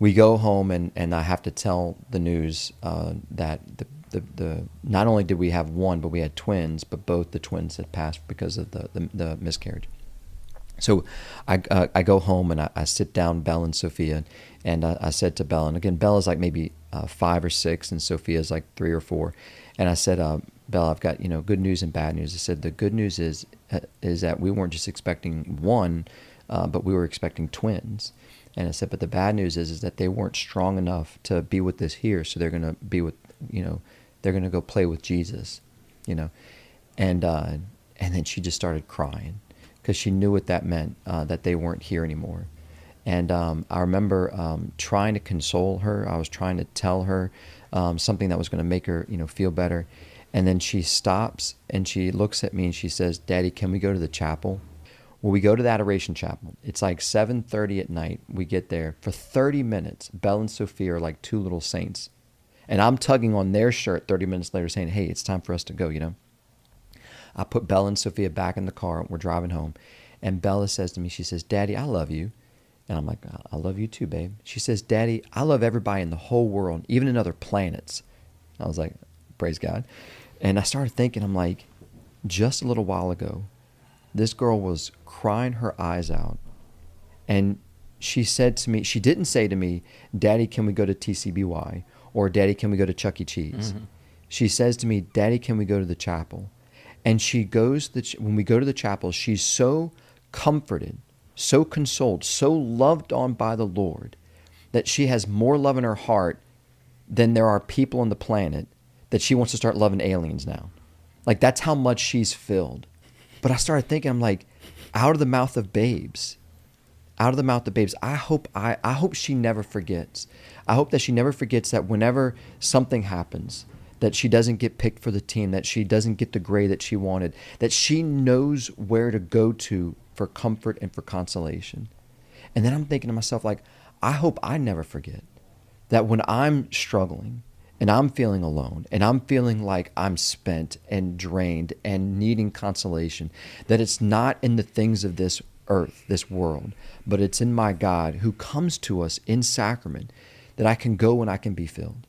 we go home, and I have to tell the news that the not only did we have one, but we had twins, but both the twins had passed because of the miscarriage. So I go home and I sit down Bella and Sophia, and I said to Bella, and again, Bella's like maybe 5 or 6, and Sophia's like 3 or 4. And I said, Bella, I've got, good news and bad news. I said, the good news is that we weren't just expecting one, but we were expecting twins. And I said, but the bad news is that they weren't strong enough to be with us here, so they're going to be with, they're going to go play with Jesus, And then she just started crying because she knew what that meant, that they weren't here anymore. And I remember trying to console her. I was trying to tell her something that was going to make her, feel better. And then she stops and she looks at me and she says, Daddy, can we go to the chapel? Well, we go to the Adoration Chapel. It's like 7:30 at night. We get there. For 30 minutes, Belle and Sophia are like 2 little saints. And I'm tugging on their shirt 30 minutes later saying, hey, it's time for us to go, I put Bella and Sophia back in the car. We're driving home. And Bella says to me, she says, Daddy, I love you. And I'm like, I love you too, babe. She says, Daddy, I love everybody in the whole world, even in other planets. I was like, praise God. And I started thinking, I'm like, just a little while ago, this girl was crying her eyes out. And she said to me, she didn't say to me, Daddy, can we go to TCBY? Or Daddy, can we go to Chuck E. Cheese? Mm-hmm. She says to me, Daddy, can we go to the chapel? And she goes, when we go to the chapel, she's so comforted, so consoled, so loved on by the Lord that she has more love in her heart than there are people on the planet, that she wants to start loving aliens now. Like, that's how much she's filled. But I started thinking, I'm like, out of the mouth of babes, I hope she never forgets. I hope that she never forgets that whenever something happens, that she doesn't get picked for the team, that she doesn't get the grade that she wanted, that she knows where to go to for comfort and for consolation. And then I'm thinking to myself, like, I hope I never forget that when I'm struggling and I'm feeling alone and I'm feeling like I'm spent and drained and needing consolation, that it's not in the things of this earth, this world, but it's in my God who comes to us in sacrament, that I can go and I can be filled.